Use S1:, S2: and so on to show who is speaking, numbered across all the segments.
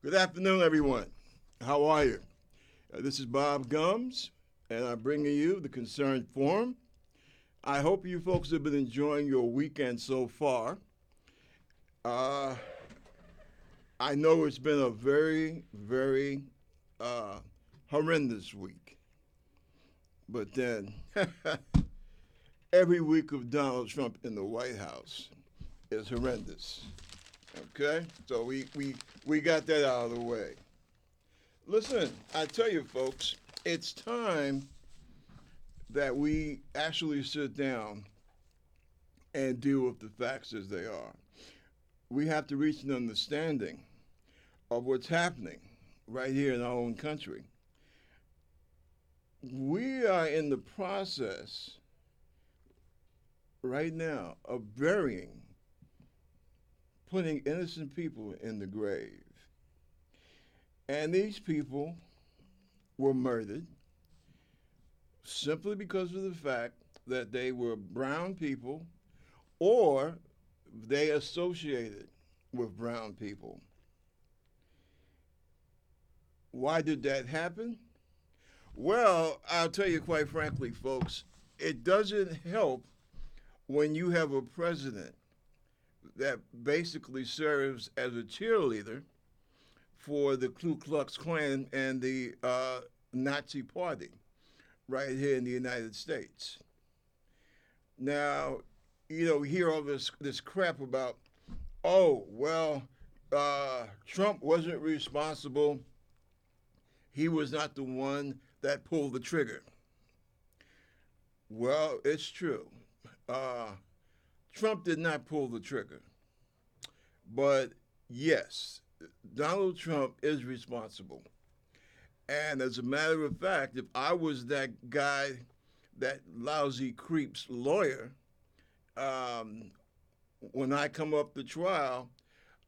S1: Good afternoon, everyone. How are you? This is Bob Gums, and I'm bringing you the Concerned Forum. I hope you folks have been enjoying your weekend so far. Uh, I know it's been a very uh, horrendous week, but then every week of Donald Trump in the White House is horrendous. Okay, so we got that out of the way. Listen, I tell you, folks, it's time that we actually sit down and deal with the facts as they are. We have to reach an understanding of what's happening right here in our own country. We are in the process right now of burying, putting innocent people in the grave. And these people were murdered simply because of the fact that they were brown people or they associated with brown people. Why did that happen? Well, I'll tell you quite frankly, folks, it doesn't help when you have a president that basically serves as a cheerleader for the Ku Klux Klan and the Nazi Party right here in the United States. Now, we hear all this crap about, oh, well, Trump wasn't responsible. He was not the one that pulled the trigger. Well, it's true. Trump did not pull the trigger. But yes, Donald Trump is responsible. And as a matter of fact, if I was that guy, that lousy creep's lawyer, when I come up to trial,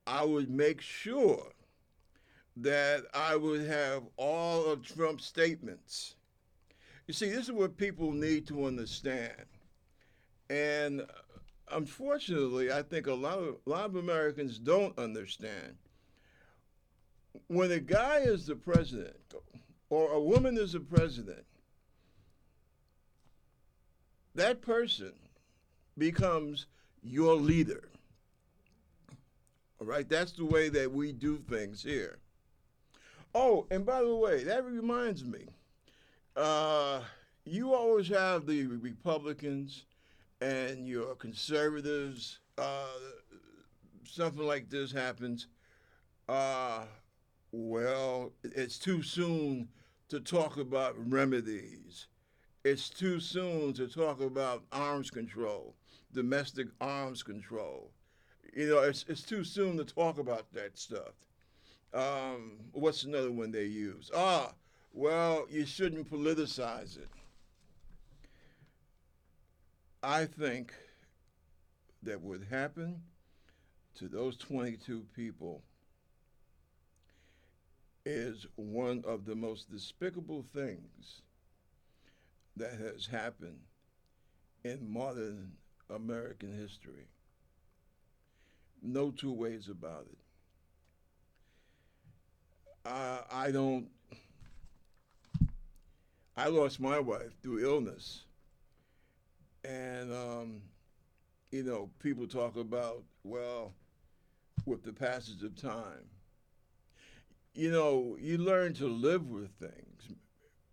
S1: I would make sure that I would have all of Trump's statements. You see, this is what people need to understand. And unfortunately, I think a lot of Americans don't understand. When a guy is the president or a woman is the president, that person becomes your leader. All right, that's the way that we do things here. Oh, and by the way, that reminds me, you always have the Republicans and your conservatives. Something like this happens. Well, it's too soon to talk about remedies. It's too soon to talk about arms control, domestic arms control. It's too soon to talk about that stuff. What's another one they use? Well, you shouldn't politicize it. I think that what happened to those 22 people is one of the most despicable things that has happened in modern American history. No two ways about it. I don't. I lost my wife through illness, and people talk about, well, with the passage of time, you learn to live with things,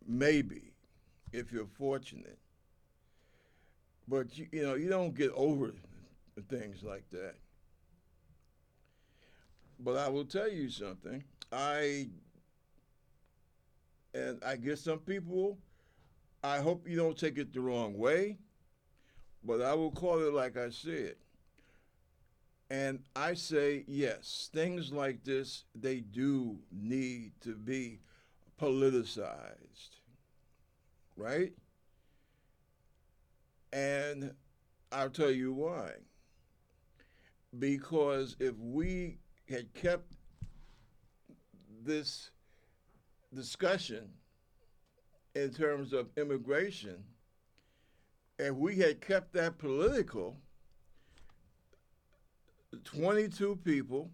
S1: maybe, if you're fortunate. But you don't get over things like that. But I will tell you something. I guess some people, I hope you don't take it the wrong way, but I will call it like I see it. And I say, yes, things like this, they do need to be politicized, right? And I'll tell you why. Because if we had kept this discussion in terms of immigration, if we had kept that political, 22 people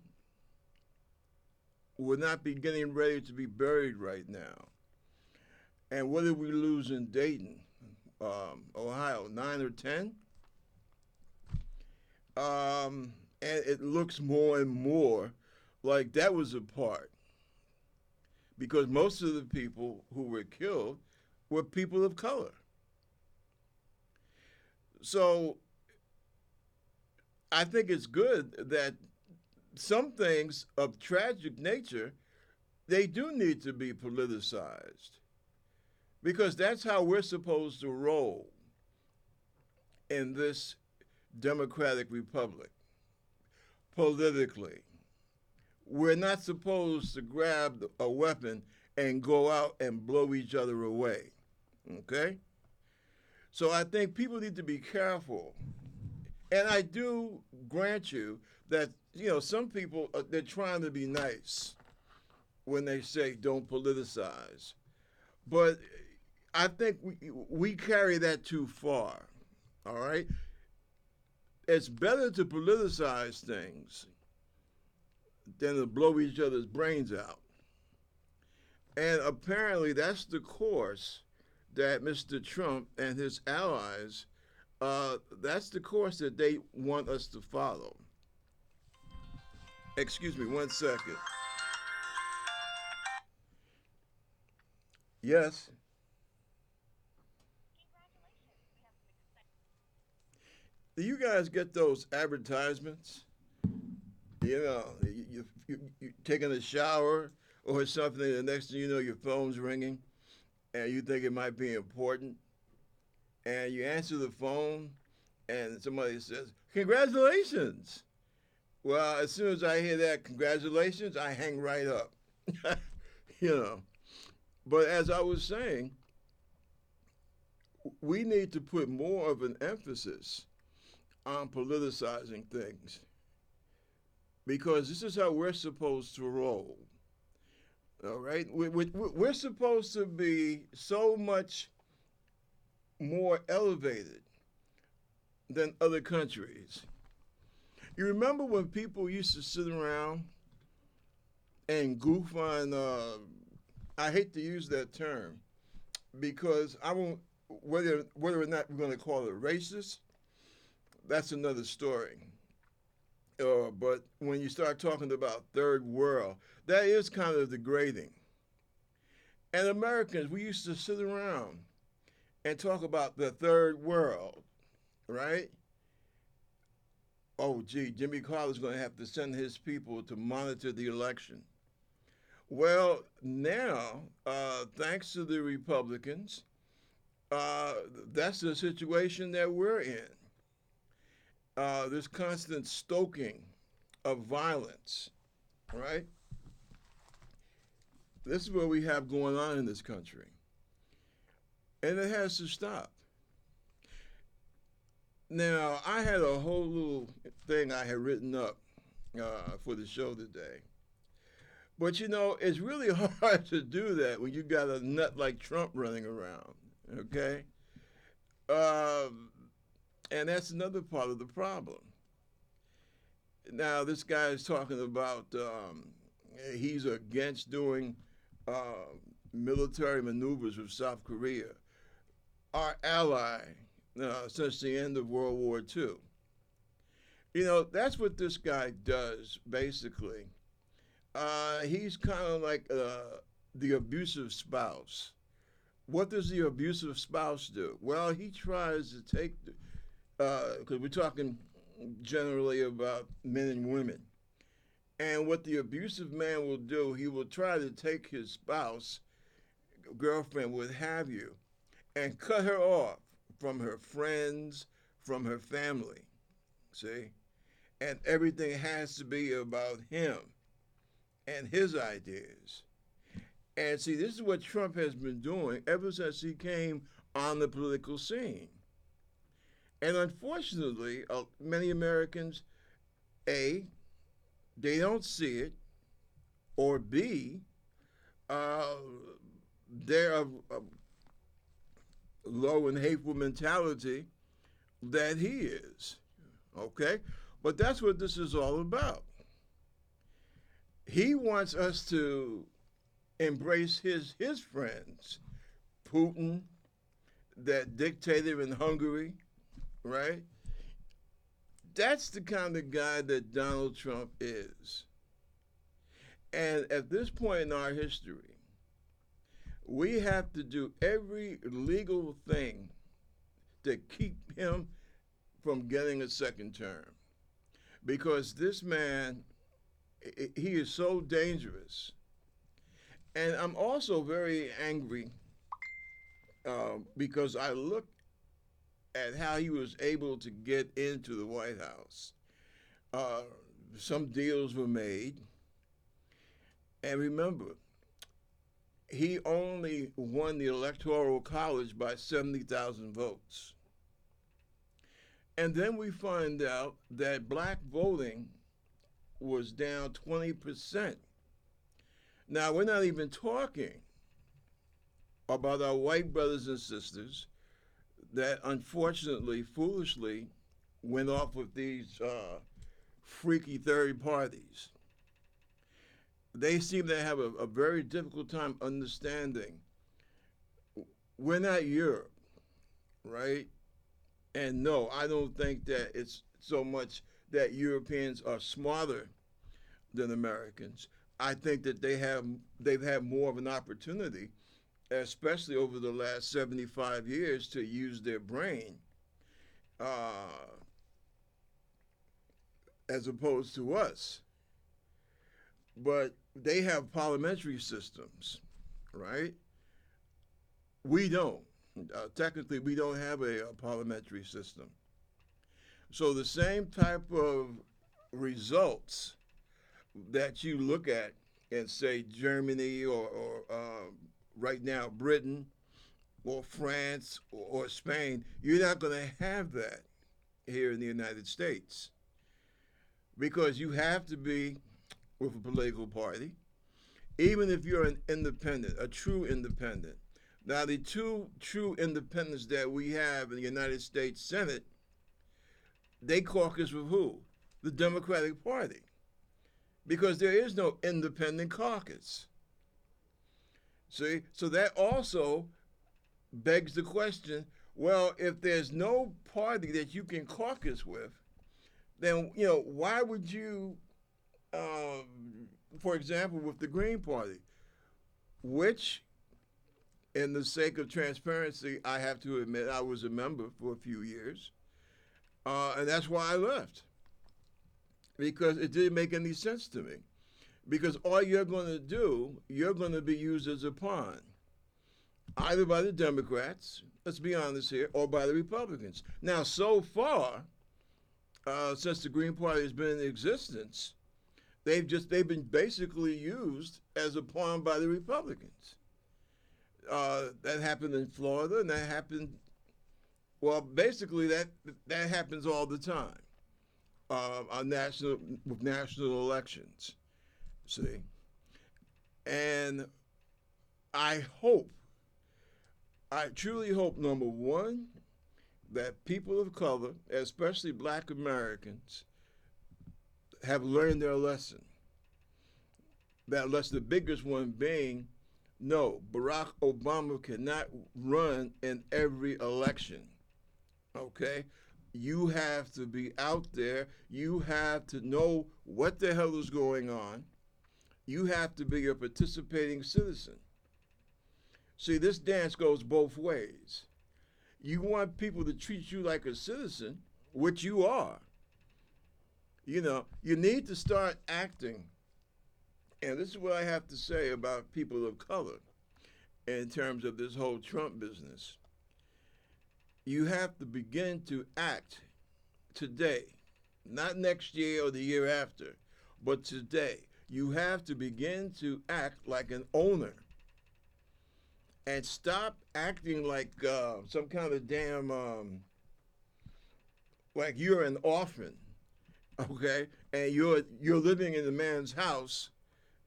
S1: would not be getting ready to be buried right now. And what did we lose in Dayton, Ohio? 9 or 10? And it looks more and more like that was a part because most of the people who were killed were people of color. So I think it's good that some things of tragic nature, they do need to be politicized because that's how we're supposed to roll in this democratic republic politically. We're not supposed to grab a weapon and go out and blow each other away. Okay? So I think people need to be careful. And I do grant you that, some people, they're trying to be nice when they say don't politicize. But I think we carry that too far. All right? It's better to politicize things than to blow each other's brains out. And apparently that's the course that Mr. Trump and his allies, that's the course that they want us to follow. Excuse me, 1 second. Yes. Do you guys get those advertisements? You're taking a shower or something, and the next thing you know, your phone's ringing, and you think it might be important, and you answer the phone, and somebody says, "Congratulations." Well, as soon as I hear that, "Congratulations," I hang right up. you know. But as I was saying, we need to put more of an emphasis on politicizing things because this is how we're supposed to roll. All right? We're supposed to be so much more elevated than other countries. You remember when people used to sit around and goof on, I hate to use that term because I won't, whether or not we're going to call it racist, that's another story. But when you start talking about third world, that is kind of degrading. And Americans, we used to sit around and talk about the third world, right? Oh, gee, Jimmy Carter's going to have to send his people to monitor the election. Well, now, thanks to the Republicans, that's the situation that we're in. This constant stoking of violence, right? This is what we have going on in this country. And it has to stop. Now, I had a whole little thing I had written up for the show today. But it's really hard to do that when you got a nut like Trump running around, okay? And that's another part of the problem. Now, this guy is talking about he's against doing military maneuvers with South Korea, our ally since the end of World War II. That's what this guy does, basically. He's kind of like the abusive spouse. What does the abusive spouse do? Well, he tries to take, because we're talking generally about men and women. And what the abusive man will do, he will try to take his spouse, girlfriend, what have you, and cut her off from her friends, from her family, see? And everything has to be about him and his ideas. And see, this is what Trump has been doing ever since he came on the political scene. And unfortunately, many Americans, A, they don't see it, or B, they're of low and hateful mentality that he is, okay? But that's what this is all about. He wants us to embrace his friends, Putin, that dictator in Hungary, right? That's the kind of guy that Donald Trump is. And at this point in our history, we have to do every legal thing to keep him from getting a second term. Because this man, he is so dangerous. And I'm also very angry because I look at how he was able to get into the White House. Uh, some deals were made. And remember, he only won the Electoral College by 70,000 votes. And then we find out that black voting was down 20%. Now, we're not even talking about our white brothers and sisters that unfortunately, foolishly, went off with these freaky third parties. They seem to have a very difficult time understanding we're not Europe, right? And no, I don't think that it's so much that Europeans are smarter than Americans. I think that they've had more of an opportunity, especially over the last 75 years, to use their brain as opposed to us. But they have parliamentary systems, right? We don't. Technically, we don't have a parliamentary system. So the same type of results that you look at in, say, Germany or right now Britain or France or Spain, you're not going to have that here in the United States because you have to be with a political party, even if you're an independent, a true independent. Now, the two true independents that we have in the United States Senate, they caucus with who? The Democratic Party. Because there is no independent caucus. See? So that also begs the question, well, if there's no party that you can caucus with, then, why would you, for example, with the Green Party, which, in the sake of transparency, I have to admit I was a member for a few years, and that's why I left, because it didn't make any sense to me. Because all you're going to do, you're going to be used as a pawn, either by the Democrats, let's be honest here, or by the Republicans. Now, so far, since the Green Party has been in existence, they've been basically used as a pawn by the Republicans. That happened in Florida, and that happened, well, basically that happens all the time with national elections, see? And I truly hope, number one, that people of color, especially black Americans, have learned their lesson. That lesson, the biggest one being, no, Barack Obama cannot run in every election, okay? You have to be out there. You have to know what the hell is going on. You have to be a participating citizen. See, this dance goes both ways. You want people to treat you like a citizen, which you are. You need to start acting. And this is what I have to say about people of color in terms of this whole Trump business. You have to begin to act today, not next year or the year after, but today. You have to begin to act like an owner and stop acting like some kind of damn, like you're an orphan, okay? And you're living in the man's house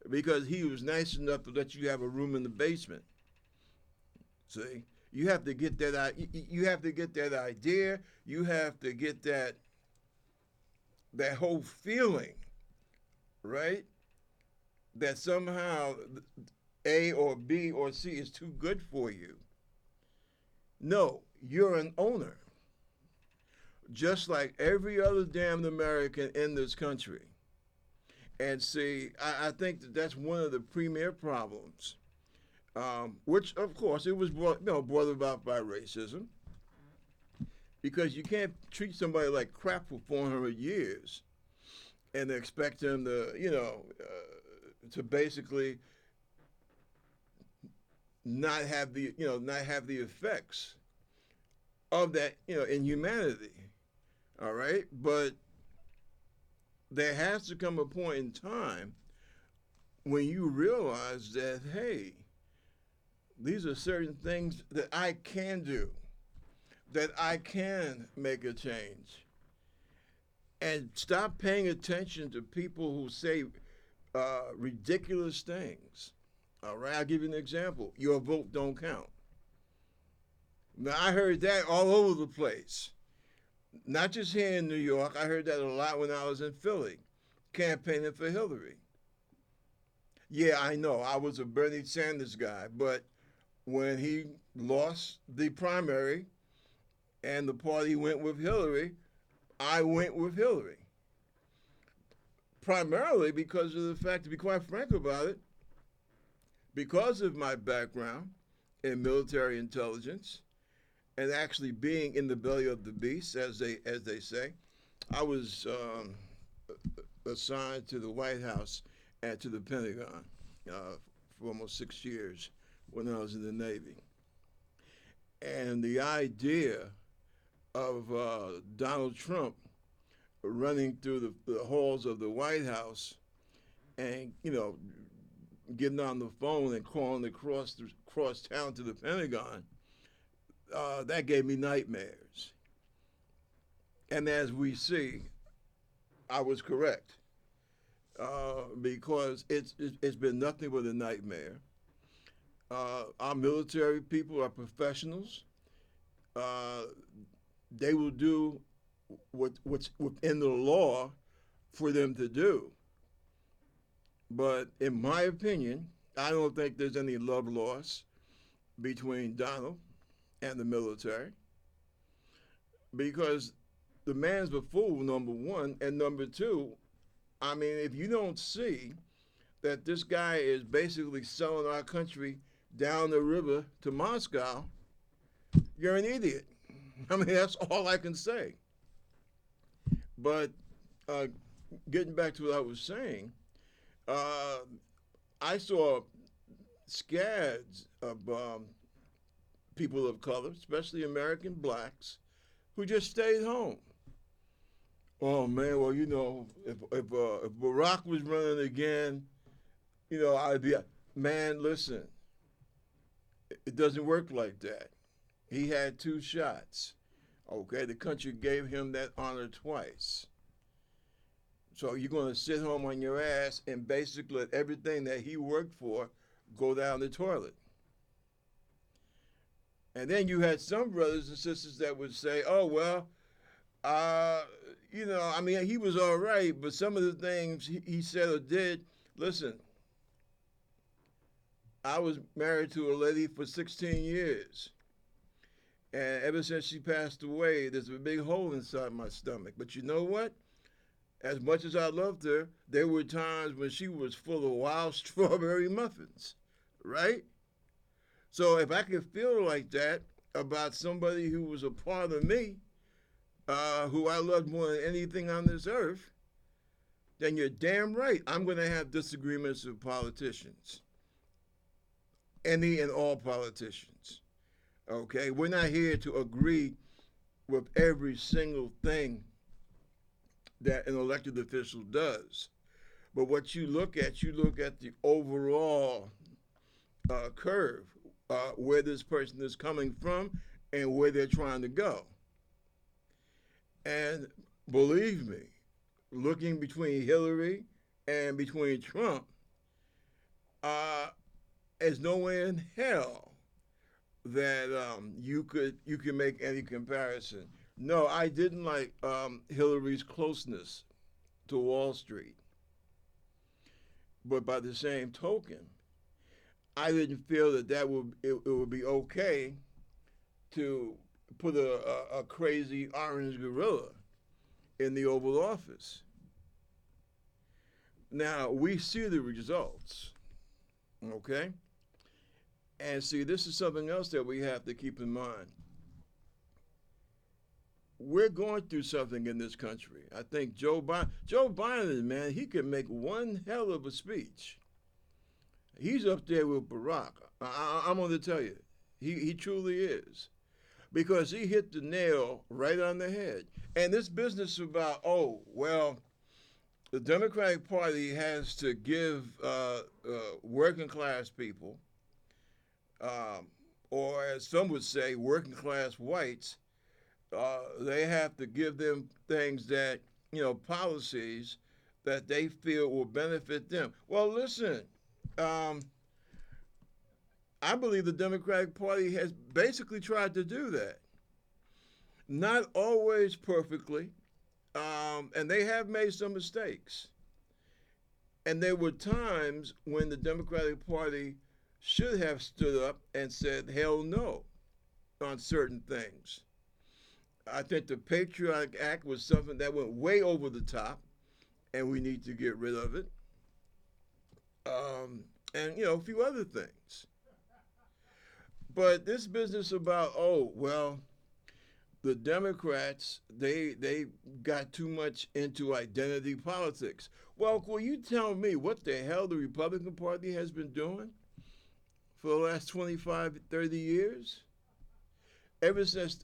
S1: because he was nice enough to let you have a room in the basement. See, you have to get that. You have to get that idea. You have to get that whole feeling, right? that somehow A or B or C is too good for you. No, you're an owner, just like every other damned American in this country. And see, I think that that's one of the premier problems, which of course it was brought about by racism, because you can't treat somebody like crap for 400 years and expect them to, to basically not have the effects of that, in humanity. All right, but there has to come a point in time when you realize that, hey, these are certain things that I can do, that I can make a change. And stop paying attention to people who say ridiculous things. All right, I'll give you an example. Your vote don't count. Now, I heard that all over the place. Not just here in New York. I heard that a lot when I was in Philly, campaigning for Hillary. Yeah, I know. I was a Bernie Sanders guy, but when he lost the primary and the party went with Hillary, I went with Hillary. Primarily because of the fact, to be quite frank about it, because of my background in military intelligence and actually being in the belly of the beast, as they say. I was assigned to the White House and to the Pentagon for almost 6 years when I was in the Navy. And the idea of Donald Trump running through the halls of the White House and, getting on the phone and calling across town to the Pentagon, that gave me nightmares. And as we see, I was correct, because it's been nothing but a nightmare. Our military people are professionals. They will do what's within the law for them to do. But in my opinion, I don't think there's any love lost between Donald and the military, because the man's a fool, number one, and number two, I mean, if you don't see that this guy is basically selling our country down the river to Moscow, you're an idiot. I mean, that's all I can say. But getting back to what I was saying, I saw scads of people of color, especially American blacks, who just stayed home. Oh man, well, if Barack was running again, I'd be, man, listen, it doesn't work like that. He had 2 shots. Okay, the country gave him that honor twice. So you're going to sit home on your ass and basically let everything that he worked for go down the toilet. And then you had some brothers and sisters that would say, oh, well, I mean, he was all right, but some of the things he said or did, listen, I was married to a lady for 16 years. And ever since she passed away, there's a big hole inside my stomach. But you know what? As much as I loved her, there were times when she was full of wild strawberry muffins, right? So if I could feel like that about somebody who was a part of me, who I loved more than anything on this earth, then you're damn right I'm going to have disagreements with politicians. Any and all politicians. Okay? We're not here to agree with every single thing that an elected official does. But what you look at the overall curve, where this person is coming from and where they're trying to go. And believe me, looking between Hillary and between Trump, there's no way in hell that you can make any comparison. No, I didn't like Hillary's closeness to Wall Street. But by the same token, I didn't feel that it would be okay to put a crazy orange gorilla in the Oval Office. Now we see the results, okay? And see, this is something else that we have to keep in mind. We're going through something in this country. I think Joe Biden, man, he can make one hell of a speech. He's up there with Barack. I'm going to tell you, he truly is. Because he hit the nail right on the head. And this business about, oh, well, the Democratic Party has to give working class people, or as some would say, working class whites, they have to give them things that, policies that they feel will benefit them. Well, listen, um, I believe the Democratic Party has basically tried to do that. Not always perfectly, and they have made some mistakes. And there were times when the Democratic Party should have stood up and said, hell no, on certain things. I think the Patriotic Act was something that went way over the top, and we need to get rid of it. And, a few other things. But this business about, oh, well, the Democrats, they got too much into identity politics. Well, will you tell me what the hell the Republican Party has been doing for the last 25, 30 years? Ever since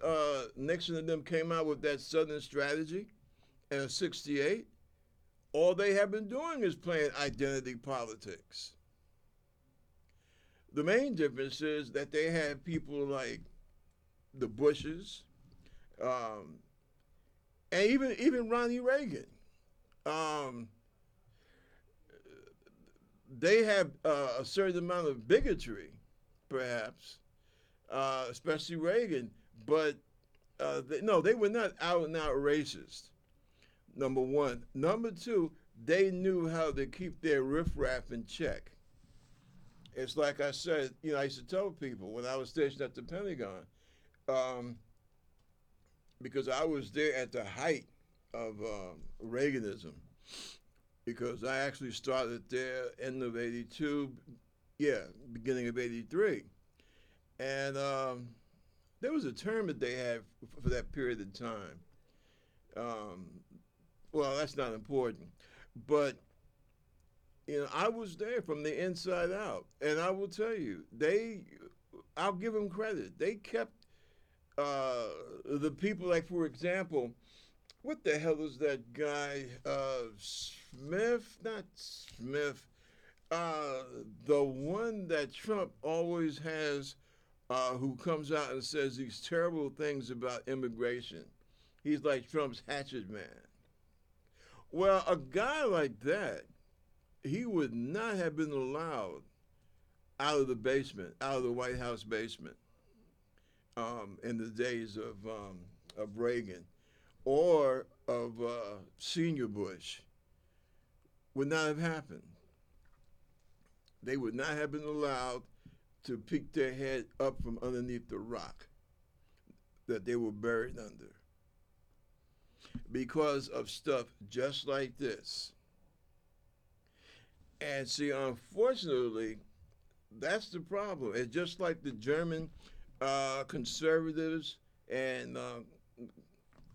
S1: Nixon and them came out with that Southern strategy in '68, all they have been doing is playing identity politics. The main difference is that they have people like the Bushes, and even Ronnie Reagan. Um, they have a certain amount of bigotry, perhaps, especially Reagan, but no, they were not out and out racist. Number one. Number two, they knew how to keep their riffraff in check. It's like I said, I used to tell people when I was stationed at the Pentagon, um, because I was there at the height of Reaganism, because I actually started there end of '82, beginning of '83. And there was a term that they had for that period of time. Um, well, that's not important. But, I was there from the inside out. And I will tell you, I'll give them credit. They kept the people, like, for example, what the hell is that guy, Smith? Not Smith. The one that Trump always has, who comes out and says these terrible things about immigration. He's like Trump's hatchet man. Well, a guy like that, he would not have been allowed out of the basement, out of the White House basement, in the days of Reagan or of Senior Bush. Would not have happened. They would not have been allowed to peek their head up from underneath the rock that they were buried under, because of stuff just like this. And see, unfortunately, that's the problem. It's just like the German conservatives and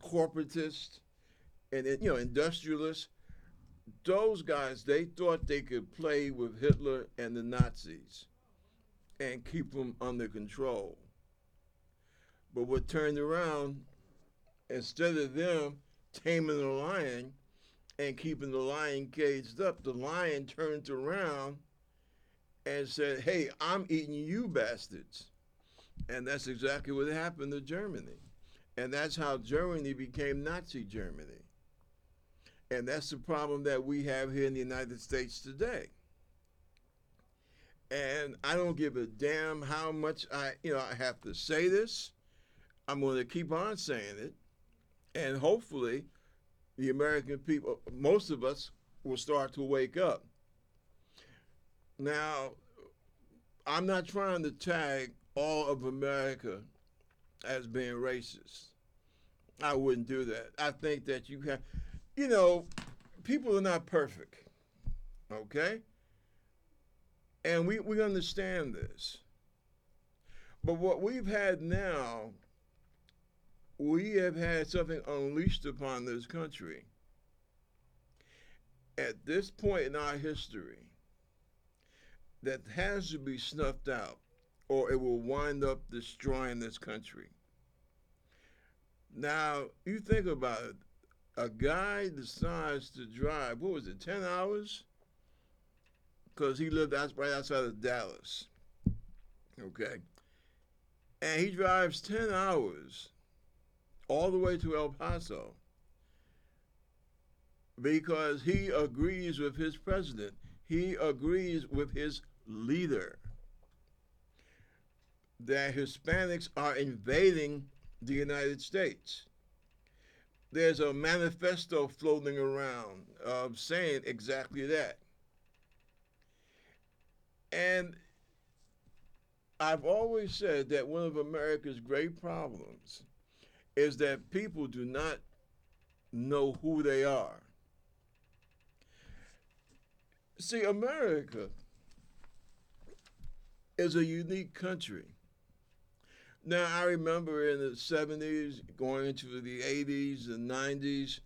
S1: corporatists and industrialists. Those guys, they thought they could play with Hitler and the Nazis and keep them under control. But what turned around, instead of them taming the lion and keeping the lion caged up, the lion turned around and said, hey, I'm eating you bastards. And that's exactly what happened to Germany. And that's how Germany became Nazi Germany. And that's the problem that we have here in the United States today. And I don't give a damn how much I have to say this. I'm going to keep on saying it. And hopefully the American people, most of us, will start to wake up. Now, I'm not trying to tag all of America as being racist. I wouldn't do that. I think that you have, you know, people are not perfect, okay? And we understand this. But what we've had now, we have had something unleashed upon this country at this point in our history that has to be snuffed out or it will wind up destroying this country. Now, you think about it. A guy decides to drive, what was it, 10 hours? Because he lived right outside of Dallas. Okay. And he drives 10 hours all the way to El Paso because he agrees with his president. He agrees with his leader that Hispanics are invading the United States. There's a manifesto floating around saying exactly that. And I've always said that one of America's great problems is that people do not know who they are. See, America is a unique country. Now, I remember in the 70s, going into the 80s and 90s,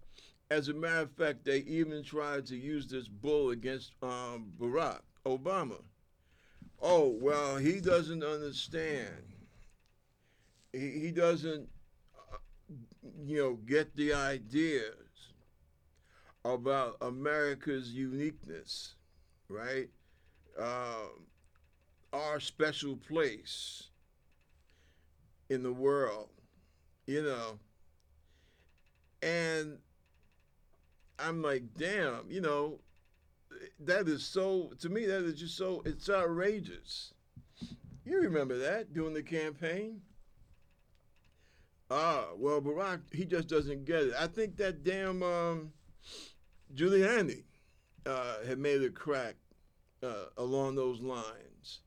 S1: as a matter of fact, they even tried to use this bull against Barack Obama. Oh, well, he doesn't understand. He doesn't, get the ideas about America's uniqueness, right? Our special place in the world, you know. And I'm like, damn, that is so, to me, that is just so, it's outrageous. You remember that during the campaign? Well, Barack, he just doesn't get it. I think that damn Giuliani had made a crack along those lines.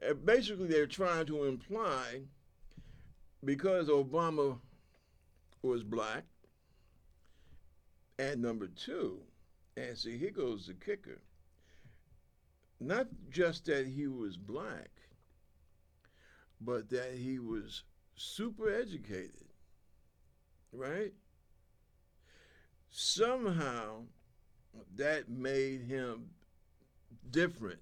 S1: And basically, they're trying to imply because Obama was black, and number two, and see, here goes the kicker. Not just that he was black, but that he was super educated, right? Somehow that made him different.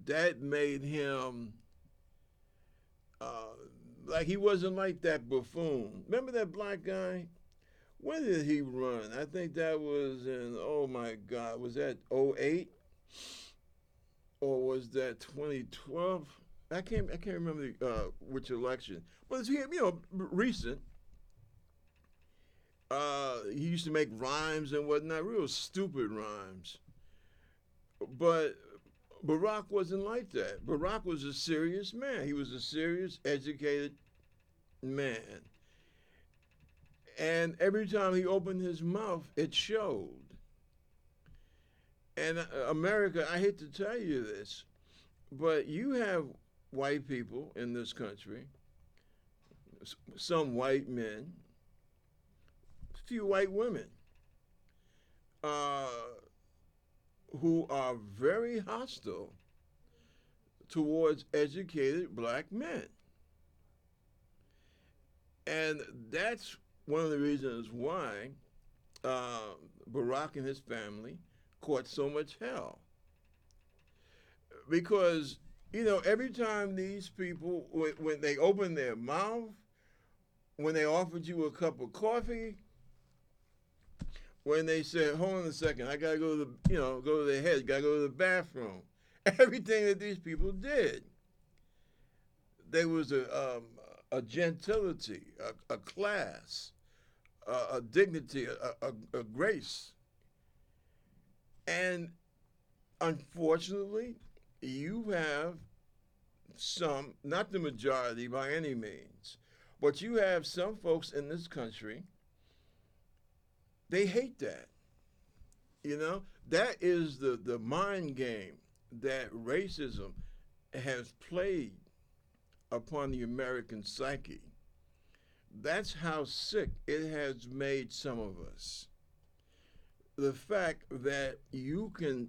S1: That made him like he wasn't like that buffoon. Remember that black guy? When did he run? I think that was in, oh my God, was that '08? Or was that 2012? I can't remember which election. But it's, recent. He used to make rhymes and whatnot, real stupid rhymes. But Barack wasn't like that. Barack was a serious man. He was a serious, educated man. And every time he opened his mouth, it showed. And America, I hate to tell you this, but you have white people in this country, some white men, a few white women, who are very hostile towards educated black men. And that's one of the reasons why Barack and his family caught so much hell. Because, every time these people, when they opened their mouth, when they offered you a cup of coffee, when they said, hold on a second, I gotta go to go to the head, gotta go to the bathroom. Everything that these people did, there was a gentility, a class, a dignity, a grace. And unfortunately, you have some, not the majority by any means, but you have some folks in this country, they hate that. That is the mind game that racism has played upon the American psyche. That's how sick it has made some of us. The fact that you can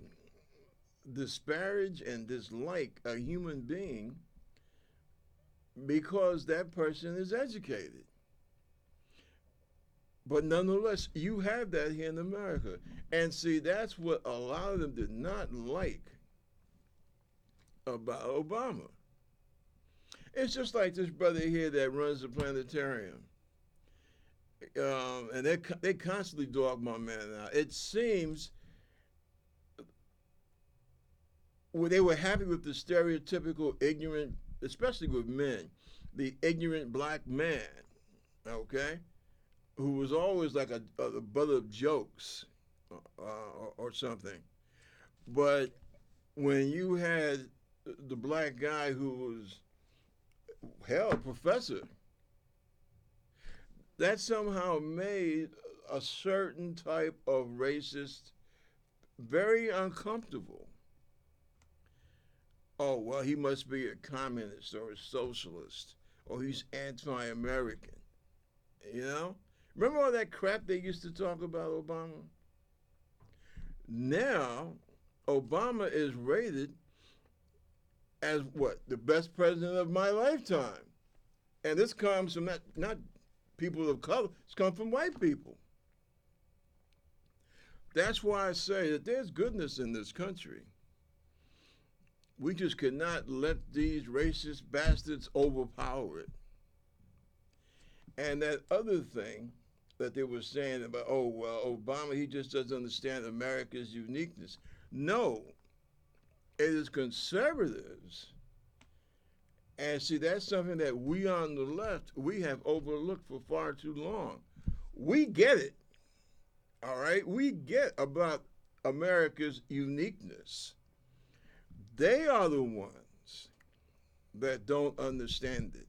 S1: disparage and dislike a human being because that person is educated. But nonetheless, you have that here in America. And see, that's what a lot of them did not like about Obama. It's just like this brother here that runs the planetarium. And they constantly dog my man out. It seems they were happy with the stereotypical ignorant, especially with men, the ignorant black man, okay, who was always like a butt of jokes or something. But when you had the black guy who was, hell, a professor, that somehow made a certain type of racist very uncomfortable. Oh, well, he must be a communist or a socialist, or he's anti-American. You know? Remember all that crap they used to talk about Obama? Now, Obama is rated as what? The best president of my lifetime. And this comes from not people of color, it's come from white people. That's why I say that there's goodness in this country. We just cannot let these racist bastards overpower it. And that other thing that they were saying about, oh, well, Obama, he just doesn't understand America's uniqueness. No, it is conservatives. And see, that's something that we on the left, we have overlooked for far too long. We get it, all right? We get about America's uniqueness. They are the ones that don't understand it.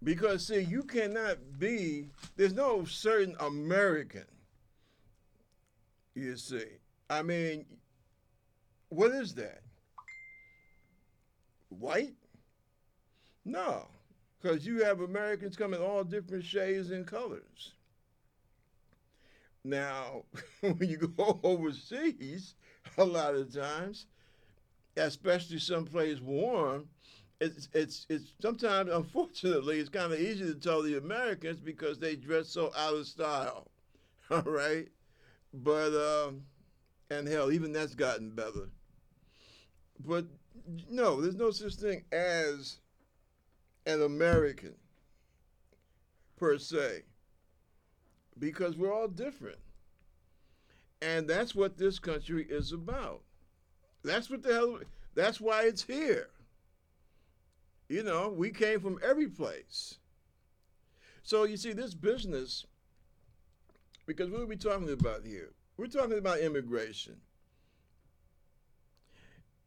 S1: Because, see, you cannot be, there's no certain American, you see. I mean, what is that? White? No, because you have Americans come in all different shades and colors. Now, when you go overseas, a lot of times, especially someplace warm, it's sometimes, unfortunately, it's kind of easy to tell the Americans because they dress so out of style, all right? But, and hell, even that's gotten better. But no, there's no such thing as an American, per se, because we're all different. And that's what this country is about. That's what the hell, that's why it's here. You know, we came from every place. So you see, this business, because what are we talking about here? We're talking about immigration.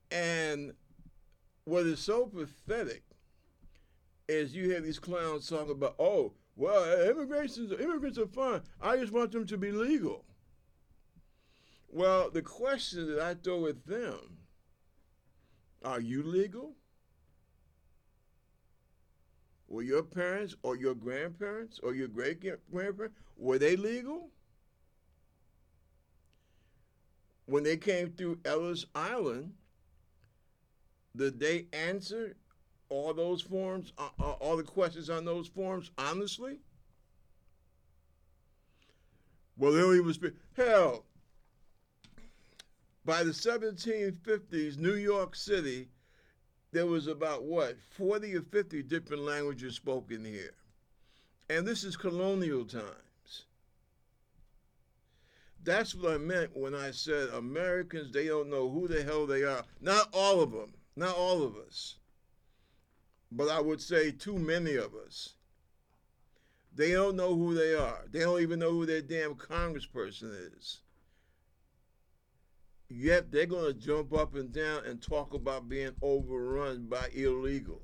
S1: And what is so pathetic is you hear these clowns talking about, oh, well, immigrants are fine. I just want them to be legal. Well, the question that I throw at them, are you legal? Were your parents or your grandparents or your great-grandparents, were they legal? When they came through Ellis Island, did they answer all those forms, all the questions on those forms honestly? Well, they don't even speak. Hell, by the 1750s, New York City, there was about, 40 or 50 different languages spoken here. And this is colonial times. That's what I meant when I said Americans, they don't know who the hell they are. Not all of them, not all of us. But I would say too many of us. They don't know who they are. They don't even know who their damn congressperson is. Yet they're going to jump up and down and talk about being overrun by illegals.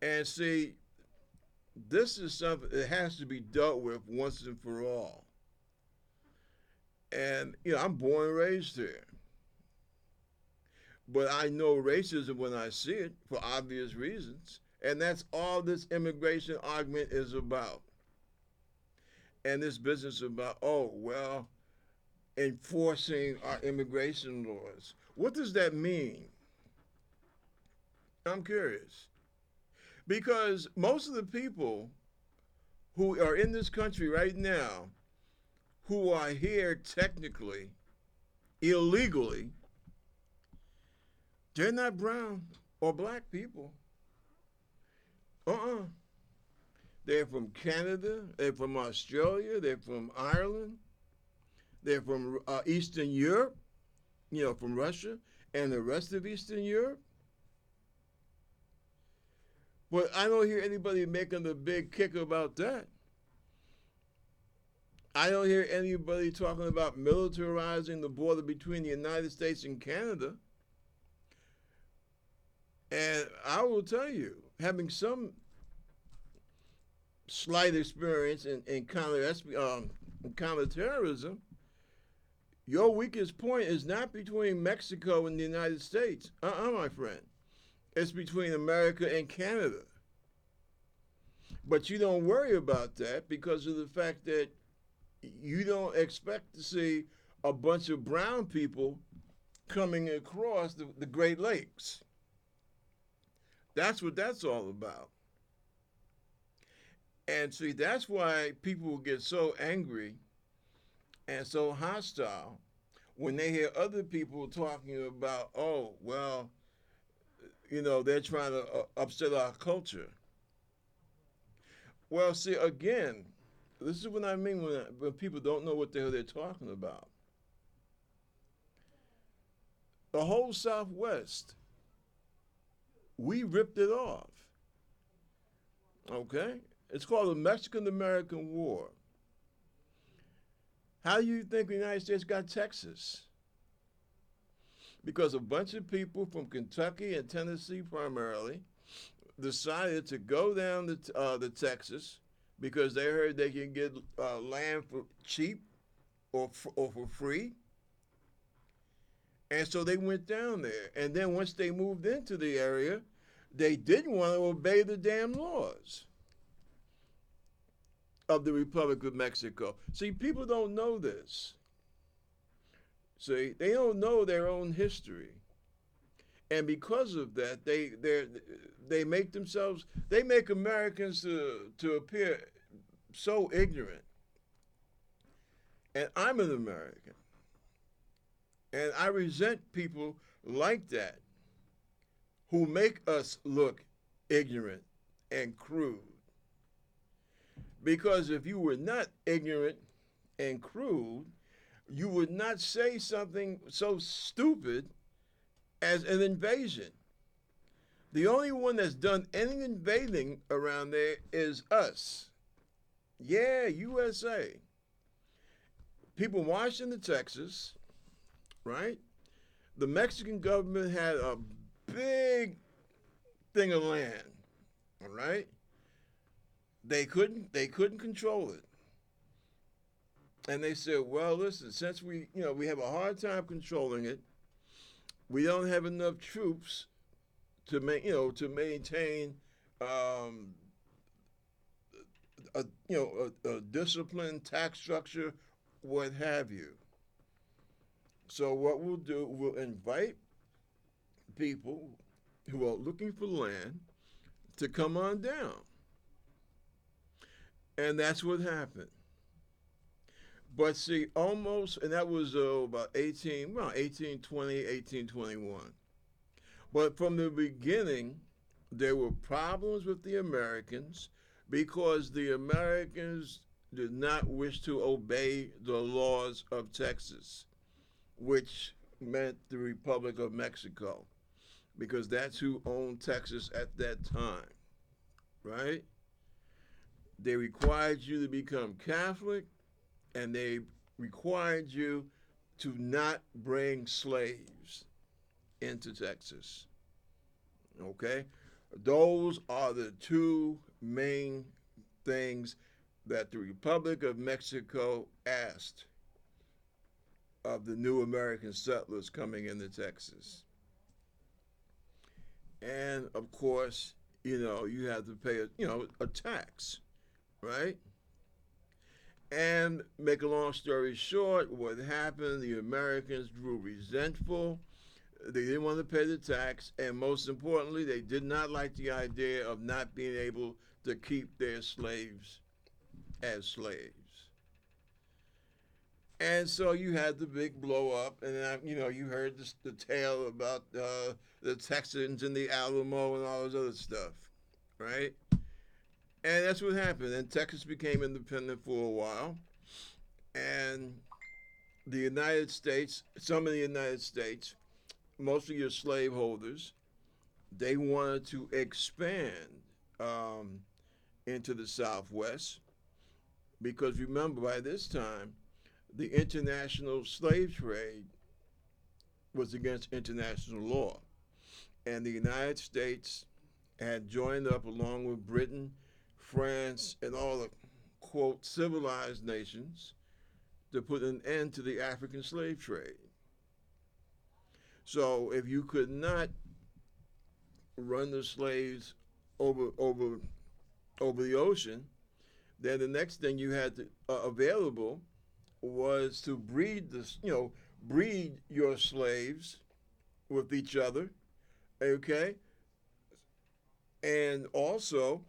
S1: And see, this is something that has to be dealt with once and for all. And, I'm born and raised here. But I know racism when I see it for obvious reasons. And that's all this immigration argument is about. And this business about, oh, well, enforcing our immigration laws. What does that mean? I'm curious. Because most of the people who are in this country right now, who are here technically, illegally, they're not brown or black people. Uh-uh. They're from Canada, they're from Australia, they're from Ireland, they're from Eastern Europe, from Russia and the rest of Eastern Europe. But I don't hear anybody making a big kick about that. I don't hear anybody talking about militarizing the border between the United States and Canada. And I will tell you, having some slight experience in counterterrorism, your weakest point is not between Mexico and the United States. My friend. It's between America and Canada. But you don't worry about that because of the fact that you don't expect to see a bunch of brown people coming across the Great Lakes. That's what that's all about. And see, that's why people get so angry and so hostile when they hear other people talking about, oh, well, they're trying to upset our culture. Well, see, again, this is what I mean when people don't know what the hell they're talking about. The whole Southwest, we ripped it off. Okay? It's called the Mexican-American War. How do you think the United States got Texas? Because a bunch of people from Kentucky and Tennessee primarily decided to go down to Texas because they heard they can get land for cheap or for free. And so they went down there. And then once they moved into the area, they didn't want to obey the damn laws of the Republic of Mexico. See, people don't know this. See, they don't know their own history. And because of that, they make Americans to appear so ignorant. And I'm an American. And I resent people like that who make us look ignorant and crude. Because if you were not ignorant and crude, you would not say something so stupid as an invasion. The only one that's done any invading around there is us. Yeah, USA. People marched into Texas, right? The Mexican government had a big thing of land, all right? They couldn't control it. And they said, well, listen, since we have a hard time controlling it, we don't have enough troops to maintain a disciplined tax structure, what have you. So what we'll do, we'll invite people who are looking for land to come on down. And that's what happened. But see, and that was about 1820, 1821. But from the beginning, there were problems with the Americans because the Americans did not wish to obey the laws of Texas, which meant the Republic of Mexico, because that's who owned Texas at that time, right? They required you to become Catholic, and they required you to not bring slaves into Texas. Okay? Those are the two main things that the Republic of Mexico asked of the new American settlers coming into Texas. And of course, you have to pay a tax, right? And make a long story short, what happened, the Americans grew resentful. They didn't want to pay the tax, and most importantly, they did not like the idea of not being able to keep their slaves as slaves. And so you had the big blow up, and you heard the tale about the Texans and the Alamo and all this other stuff, right? And that's what happened. And Texas became independent for a while, and the United States, some of the United States, mostly your slaveholders, they wanted to expand into the Southwest because remember, by this time, the international slave trade was against international law. And the United States had joined up along with Britain, France, and all the, quote, civilized nations to put an end to the African slave trade. So if you could not run the slaves over the ocean, then the next thing you had available was to breed your slaves with each other, okay, and also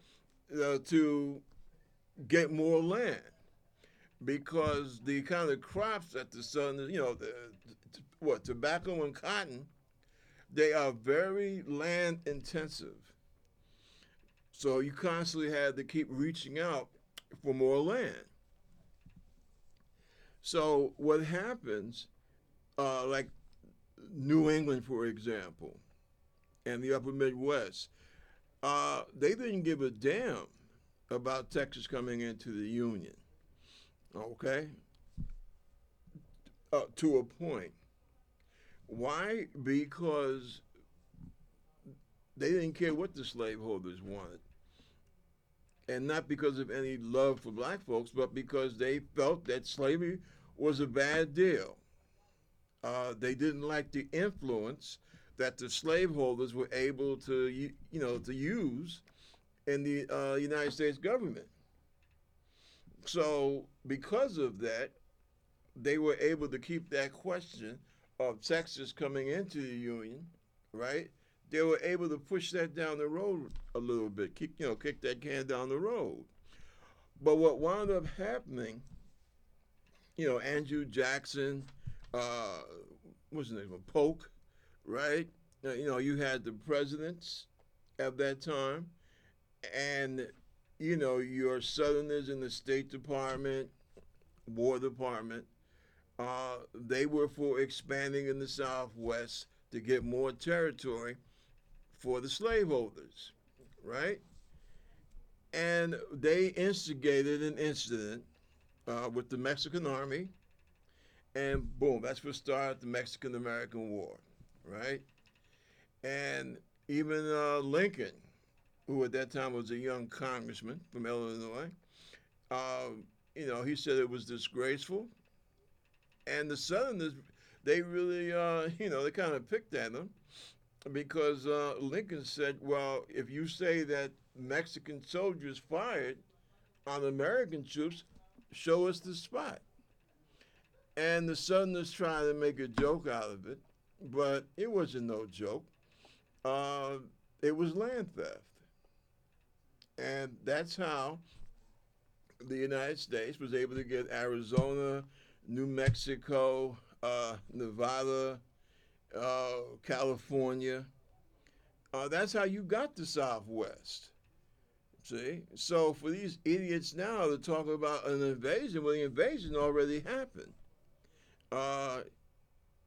S1: to get more land because the kind of crops that the southern, tobacco and cotton, they are very land intensive. So you constantly had to keep reaching out for more land. So what happens, like New England, for example, and the upper Midwest, they didn't give a damn about Texas coming into the Union, okay? To a point. Why? Because they didn't care what the slaveholders wanted. And not because of any love for black folks, but because they felt that slavery was a bad deal. They didn't like the influence that the slaveholders were able to, to use in the United States government. So because of that, they were able to keep that question of Texas coming into the Union, right? They were able to push that down the road a little bit, kick that can down the road. But what wound up happening, Andrew Jackson, what's his name, Polk, right? You had the presidents at that time, and your Southerners in the State Department, War Department, they were for expanding in the Southwest to get more territory for the slaveholders, right? And they instigated an incident with the Mexican army, and boom, that's what started the Mexican-American War, right? And even Lincoln, who at that time was a young congressman from Illinois, he said it was disgraceful. And the Southerners, they really, they kind of picked at him because Lincoln said, well, if you say that Mexican soldiers fired on American troops, show us the spot. And the Southerners tried to make a joke out of it, but it wasn't no joke. It was land theft. And that's how the United States was able to get Arizona, New Mexico, Nevada, California. That's how you got the Southwest. See? So for these idiots now to talk about an invasion, well, the invasion already happened.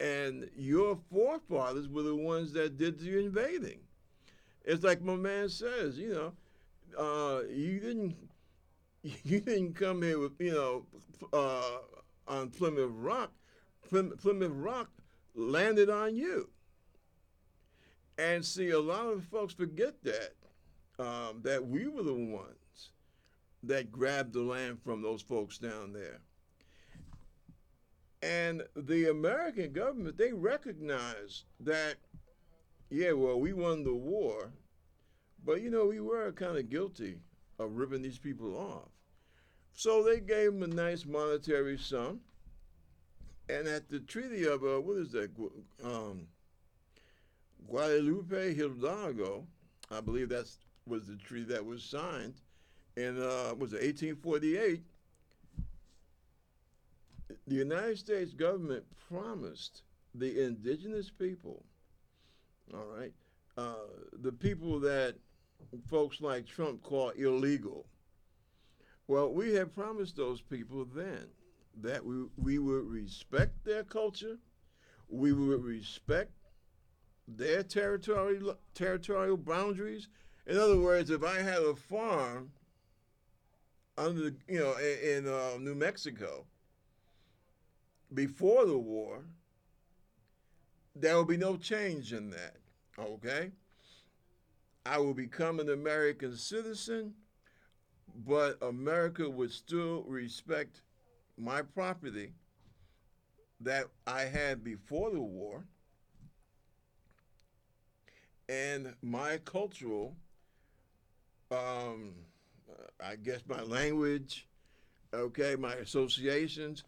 S1: And your forefathers were the ones that did the invading. It's like my man says, you didn't come here with, on Plymouth Rock. Plymouth Rock landed on you. And see, a lot of folks forget that we were the ones that grabbed the land from those folks down there. And the American government, they recognize that, yeah, well, we won the war, but we were kind of guilty of ripping these people off. So they gave them a nice monetary sum. And at the Treaty of, what is that, Guadalupe Hidalgo, I believe that was the treaty that was signed in, was it 1848? The United States government promised the indigenous people, all right, the people that folks like Trump call illegal. Well, we had promised those people then that we would respect their culture, we would respect their territorial boundaries. In other words, if I had a farm under, in New Mexico before the war, there will be no change in that. Okay, I will become an American citizen, but America would still respect my property that I had before the war and my cultural, I guess my language, okay, my associations,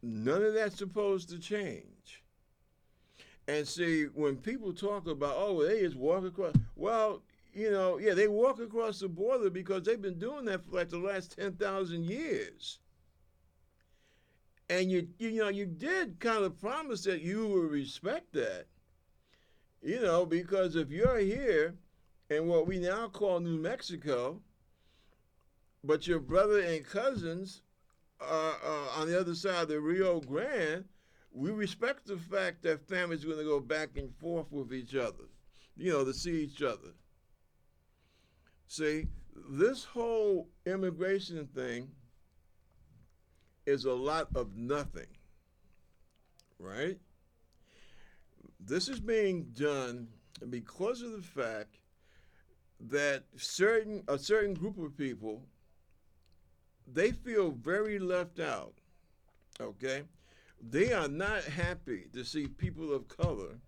S1: none of that's supposed to change. And see, when people talk about, oh, they just walk across, well, yeah, they walk across the border because they've been doing that for like the last 10,000 years. And you did kind of promise that you would respect that, because if you're here in what we now call New Mexico, but your brother and cousins are on the other side of the Rio Grande, we respect the fact that families are going to go back and forth with each other, to see each other. See, this whole immigration thing is a lot of nothing, right? This is being done because of the fact that a certain group of people, they feel very left out, okay? They are not happy to see people of color,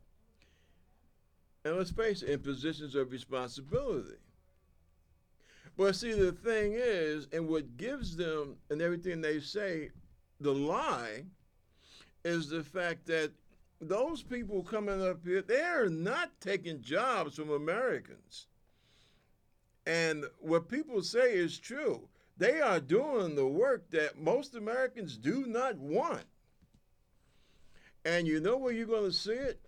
S1: and let's face it, in positions of responsibility. But see, the thing is, and what gives them, and everything they say, the lie, is the fact that those people coming up here, they are not taking jobs from Americans. And what people say is true. They are doing the work that most Americans do not want. And you know where you're going to see it?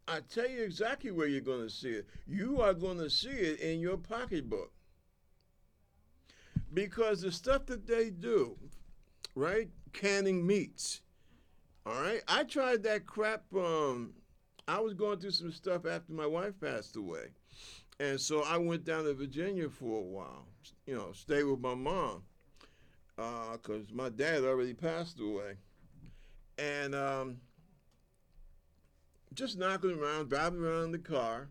S1: I tell you exactly where you're going to see it. You are going to see it in your pocketbook. Because the stuff that they do, right? Canning meats. All right? I tried that crap. I was going through some stuff after my wife passed away. And so I went down to Virginia for a while, stay with my mom, because my dad already passed away. And just knocking around, driving around in the car,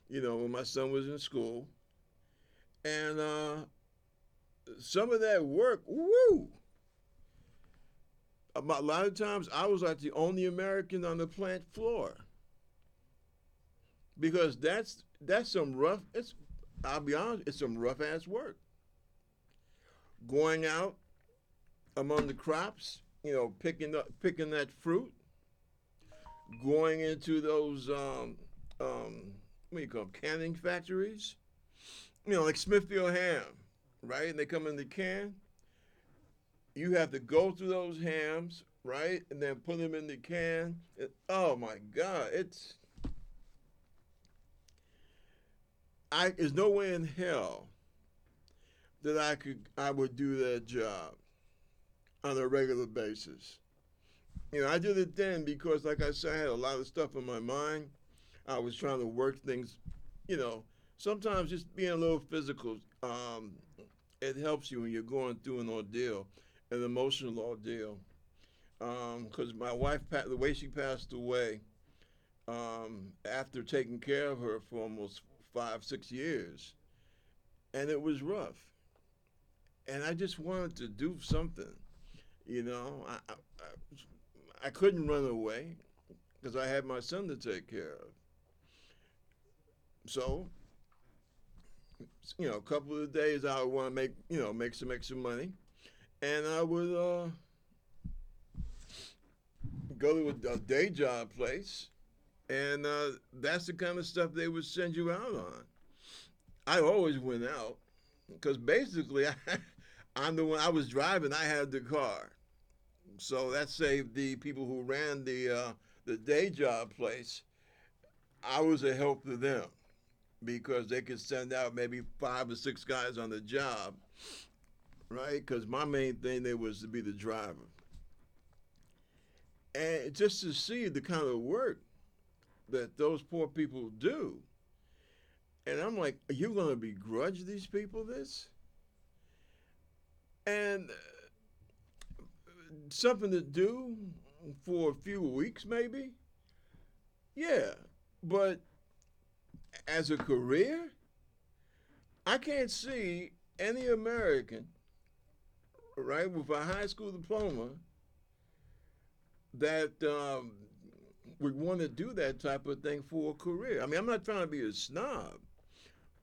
S1: when my son was in school. And some of that work, woo! A lot of times I was like the only American on the plant floor. Because that's some rough, I'll be honest, it's some rough ass work. Going out among the crops, picking that fruit, going into those what do you call them, canning factories, like Smithfield Ham, right? And they come in the can. You have to go through those hams, right, and then put them in the can. Oh my God, there's no way in hell that I would do that job on a regular basis. I did it then because, like I said, I had a lot of stuff on my mind. I was trying to work things, sometimes just being a little physical, it helps you when you're going through an ordeal, an emotional ordeal. Because my wife, the way she passed away, after taking care of her for almost 5-6 years, and it was rough. And I just wanted to do something, You know, I couldn't run away because I had my son to take care of. So, a couple of days I would want to make some extra money, and I would go to a day job place, and that's the kind of stuff they would send you out on. I always went out because basically I'm the one. I was driving. I had the car, so that saved the people who ran the day job place. I was a help to them because they could send out maybe 5 or 6 guys on the job, right? Because my main thing there was to be the driver, and just to see the kind of work that those poor people do. And I'm like, are you going to begrudge these people this? And something to do for a few weeks, maybe? Yeah. But as a career, I can't see any American, right, with a high school diploma that would want to do that type of thing for a career. I mean, I'm not trying to be a snob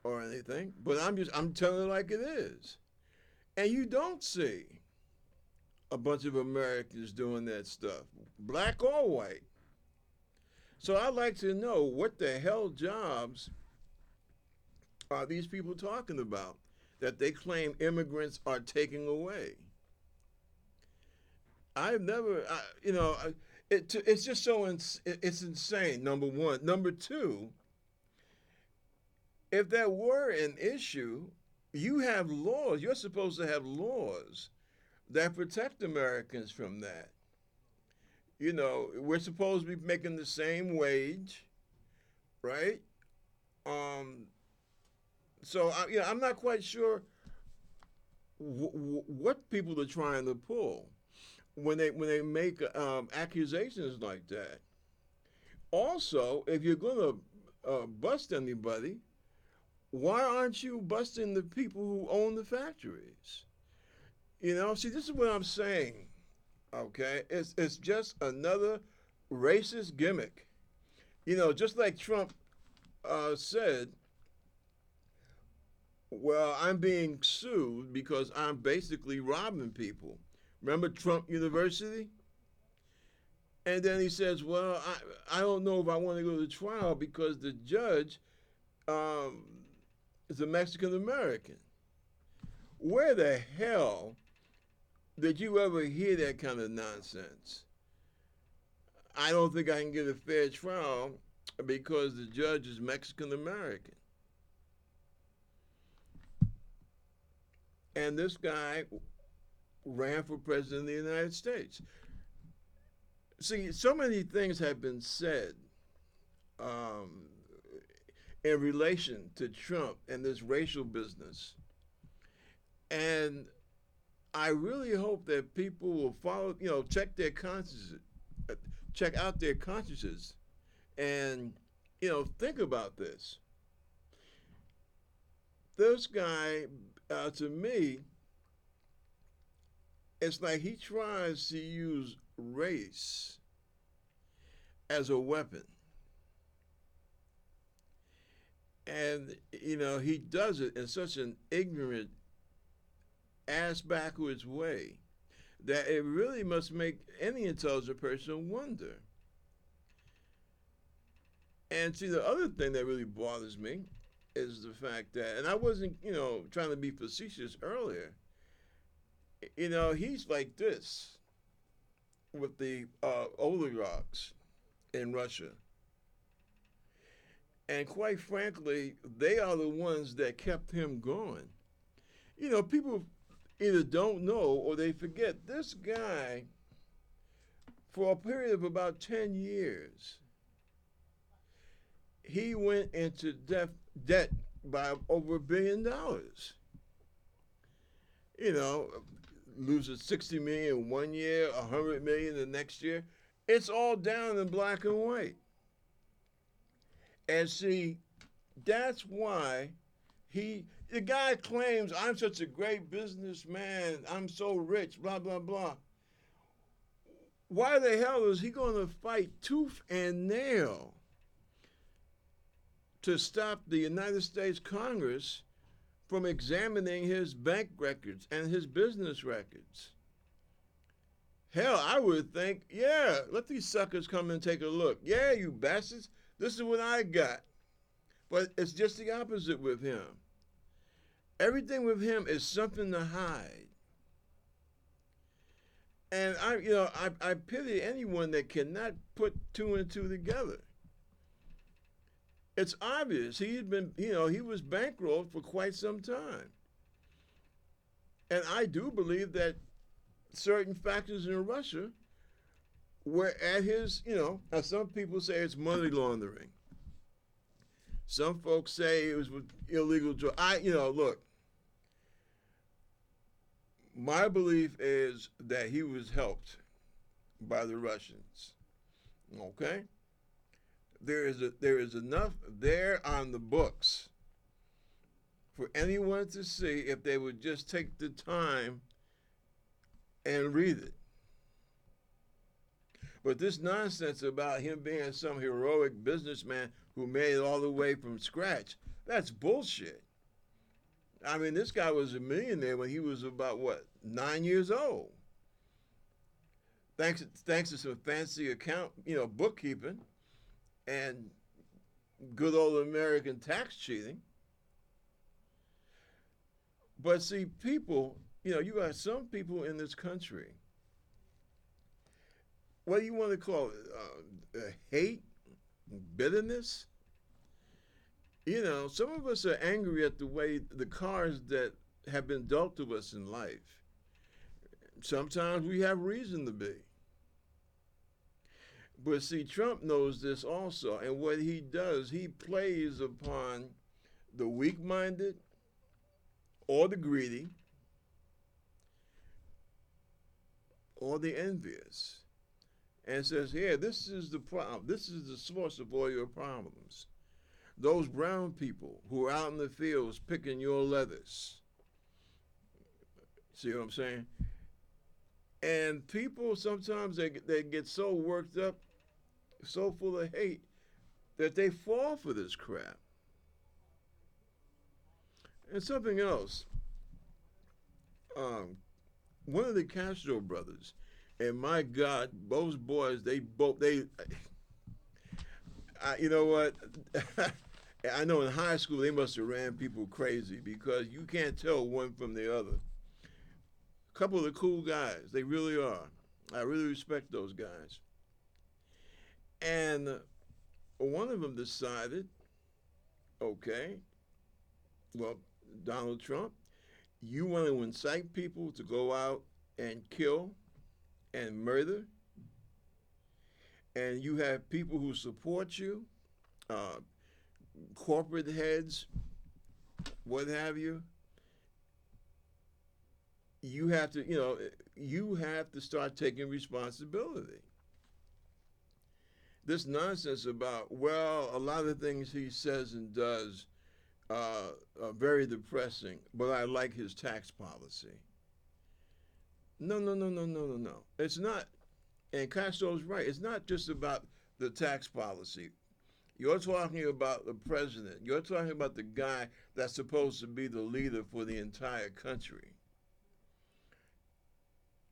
S1: or anything, but I'm telling it like it is. And you don't see a bunch of Americans doing that stuff, black or white. So I'd like to know what the hell jobs are these people talking about that they claim immigrants are taking away? I've never, it's just it's insane. Number one. Number two, if that were an issue, you have laws. You're supposed to have laws that protect Americans from that. We're supposed to be making the same wage, right? Um, I'm not quite sure what people are trying to pull when they make accusations like that. Also, if you're going to bust anybody, why aren't you busting the people who own the factories? See, this is what I'm saying. Okay, it's just another racist gimmick. Just like Trump said, well, I'm being sued because I'm basically robbing people. Remember Trump University? And then he says, well, I don't know if I want to go to trial because the judge um, is a Mexican American. Where the hell did you ever hear that kind of nonsense? I don't think I can get a fair trial because the judge is Mexican American. And this guy ran for president of the United States. See, so many things have been said um, in relation to Trump and this racial business. And I really hope that people will follow, check their consciences, check out their consciences, and, think about this. This guy, to me, it's like he tries to use race as a weapon. And, he does it in such an ignorant, ass backwards way that it really must make any intelligent person wonder. And see, the other thing that really bothers me is the fact that, and I wasn't, trying to be facetious earlier, he's like this with the oligarchs in Russia. And quite frankly, they are the ones that kept him going. People either don't know or they forget this guy, for a period of about 10 years, he went into debt by over $1 billion. Loses 60 million one year, 100 million the next year. It's all down in black and white. And see, that's why the guy claims, I'm such a great businessman, I'm so rich, blah, blah, blah. why the hell is he going to fight tooth and nail to stop the United States Congress from examining his bank records and his business records? Hell, I would think, yeah, let these suckers come and take a look. Yeah, you bastards, this is what I got. But it's just the opposite with him. Everything with him is something to hide. And I pity anyone that cannot put two and two together. It's obvious he was bankrolled for quite some time. And I do believe that certain factors in Russia were at his, as some people say it's money laundering. Some folks say it was with illegal drugs. Look, my belief is that he was helped by the Russians. Okay? There is enough there on the books for anyone to see if they would just take the time and read it. But this nonsense about him being some heroic businessman who made it all the way from scratch, that's bullshit. I mean, this guy was a millionaire when he was about, 9 years old. Thanks to some fancy bookkeeping and good old American tax cheating. But see, people, you got some people in this country, what do you want to call it? Hate? Bitterness? Some of us are angry at the way the cards that have been dealt to us in life. Sometimes we have reason to be. But see, Trump knows this also, and what he does, he plays upon the weak-minded or the greedy or the envious, and says, here, this is the problem. This is the source of all your problems. Those brown people who are out in the fields picking your lettuce. See what I'm saying? And people sometimes they get so worked up, so full of hate, that they fall for this crap. And something else. One of the Castro brothers, and my God, those boys, you know what? I know in high school they must have ran people crazy because you can't tell one from the other. A couple of cool guys, they really are. I really respect those guys. And one of them decided, okay, well, Donald Trump, you want to incite people to go out and kill and murder, and you have people who support you, corporate heads, what have you. You have to start taking responsibility. This nonsense about, a lot of things he says and does are very depressing, but I like his tax policy. No. It's not, and Castro's right, it's not just about the tax policy. You're talking about the president. You're talking about the guy that's supposed to be the leader for the entire country.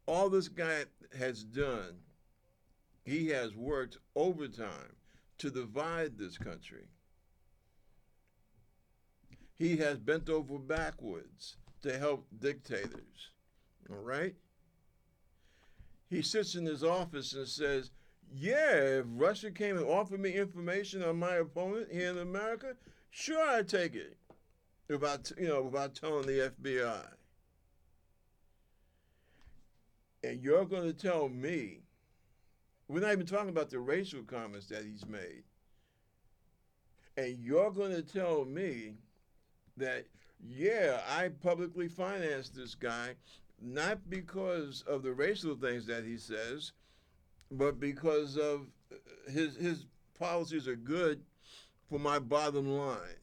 S1: All this guy has done, he has worked overtime to divide this country. He has bent over backwards to help dictators, all right? He sits in his office and says, yeah, if Russia came and offered me information on my opponent here in America, sure I'd take it, without telling the FBI. And you're going to tell me, we're not even talking about the racial comments that he's made, and you're going to tell me that, yeah, I publicly financed this guy, not because of the racial things that he says, but because of his policies are good for my bottom line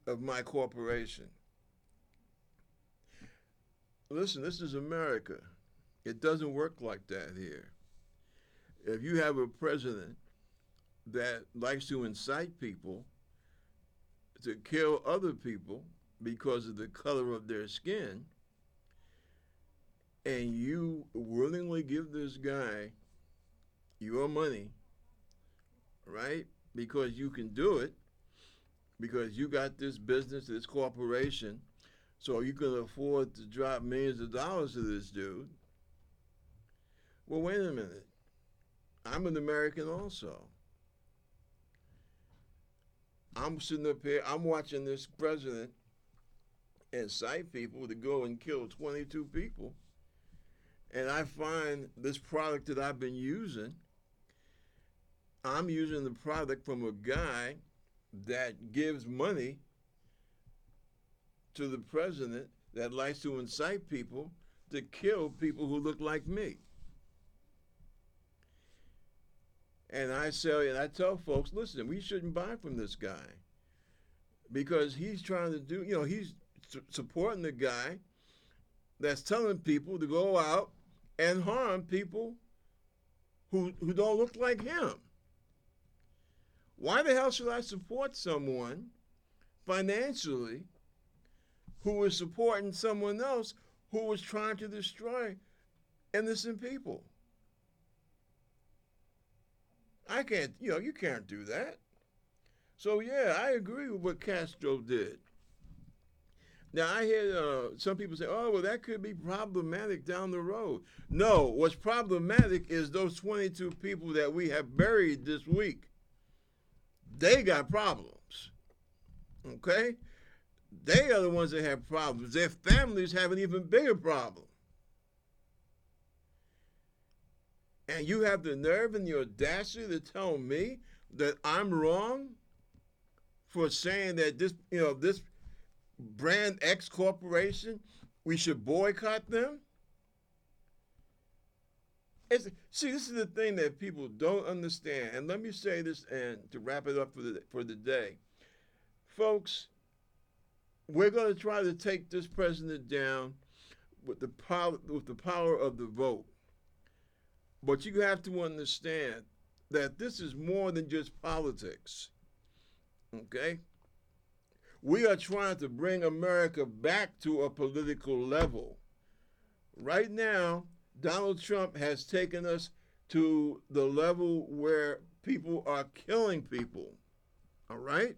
S1: of my corporation. Listen, this is America. It doesn't work like that here. If you have a president that likes to incite people to kill other people because of the color of their skin, and you willingly give this guy your money, right? Because you can do it, because you got this business, this corporation, so you can afford to drop millions of dollars to this dude. Well, wait a minute. I'm an American also. I'm sitting up here, I'm watching this president incite people to go and kill 22 people. And I find this product that I've been using, I'm using the product from a guy that gives money to the president that likes to incite people to kill people who look like me. And I tell folks, listen, we shouldn't buy from this guy because he's trying to do, he's supporting the guy that's telling people to go out and harm people who don't look like him. Why the hell should I support someone financially who is supporting someone else who is trying to destroy innocent people? I can't, you can't do that. So yeah, I agree with what Castro did. Now I hear some people say, oh, well, that could be problematic down the road. No, what's problematic is those 22 people that we have buried this week. They got problems, okay? They are the ones that have problems. Their families have an even bigger problem. And you have the nerve and the audacity to tell me that I'm wrong for saying that this brand X corporation, we should boycott them? See, this is the thing that people don't understand. And let me say this, and to wrap it up for the day. Folks, we're going to try to take this president down with the power of the vote. But you have to understand that this is more than just politics, okay? We are trying to bring America back to a political level. Right now, Donald Trump has taken us to the level where people are killing people, all right?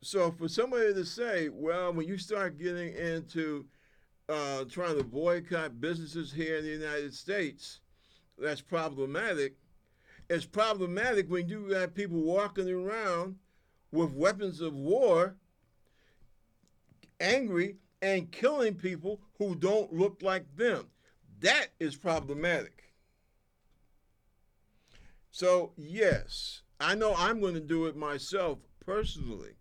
S1: So for somebody to say, well, when you start getting into trying to boycott businesses here in the United States, that's problematic. It's problematic when you got people walking around with weapons of war, angry, and killing people who don't look like them. That is problematic. So, yes, I know I'm going to do it myself personally.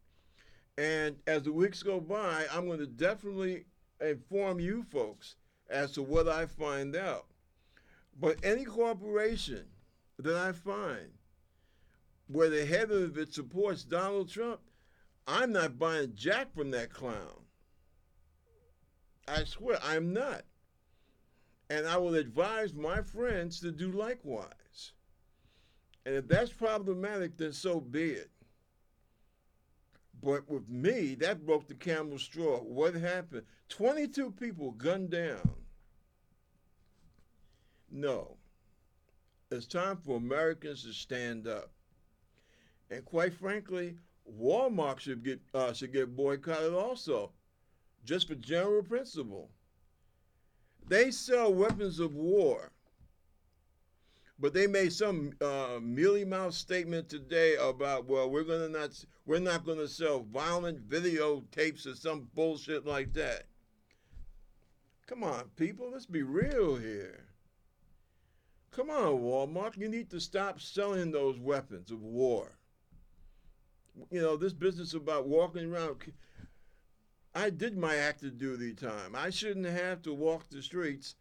S1: And as the weeks go by, I'm going to definitely inform you folks as to what I find out. But any corporation that I find where the head of it supports Donald Trump, I'm not buying jack from that clown. I swear, I'm not. And I will advise my friends to do likewise. And if that's problematic, then so be it. But with me, that broke the camel's straw. What happened? 22 people gunned down. No. It's time for Americans to stand up. And quite frankly, Walmart should get boycotted also, just for general principle. They sell weapons of war, but they made some mealy-mouthed statement today about, well, we're not going to sell violent videotapes or some bullshit like that. Come on, people, let's be real here. Come on, Walmart, you need to stop selling those weapons of war. This business about walking around. I did my active duty time. I shouldn't have to walk the streets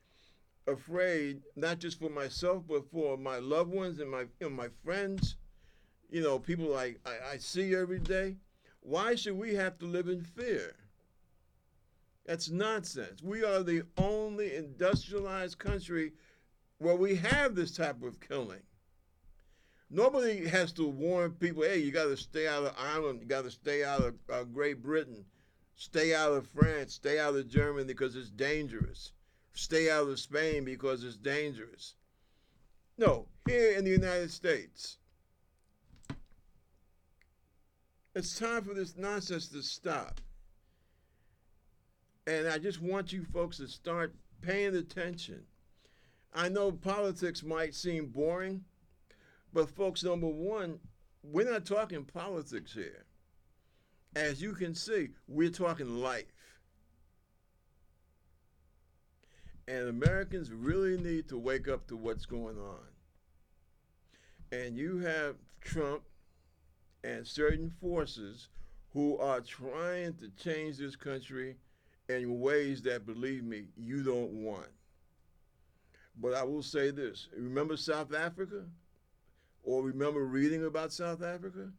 S1: afraid, not just for myself, but for my loved ones and my friends, people I see every day. Why should we have to live in fear? That's nonsense. We are the only industrialized country where we have this type of killing. Nobody has to warn people, hey, you got to stay out of Ireland, you got to stay out of Great Britain, stay out of France, stay out of Germany because it's dangerous, stay out of Spain because it's dangerous. No, here in the United States, it's time for this nonsense to stop. And I just want you folks to start paying attention. I know politics might seem boring, but folks, number one, we're not talking politics here. As you can see, we're talking life. And Americans really need to wake up to what's going on. And you have Trump and certain forces who are trying to change this country in ways that, believe me, you don't want. But I will say this. Remember South Africa? Or remember reading about South Africa?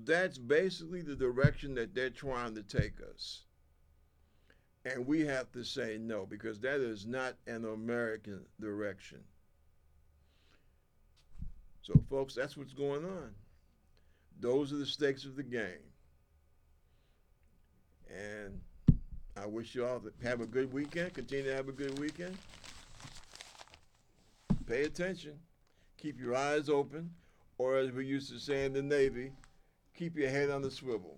S1: That's basically the direction that they're trying to take us. And we have to say no, because that is not an American direction. So, folks, that's what's going on. Those are the stakes of the game. And I wish you all to have a good weekend. Continue to have a good weekend. Pay attention. Keep your eyes open, or as we used to say in the Navy, keep your head on the swivel.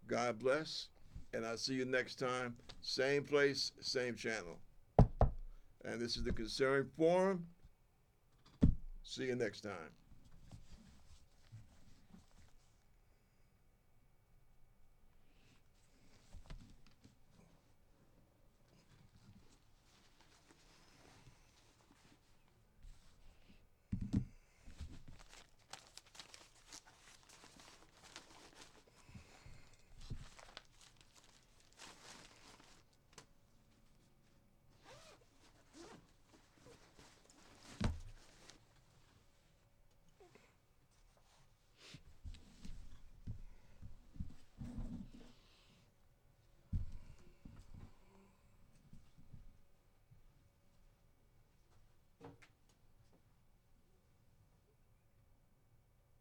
S1: God bless, and I'll see you next time. Same place, same channel. And this is the Concerned Forum. See you next time.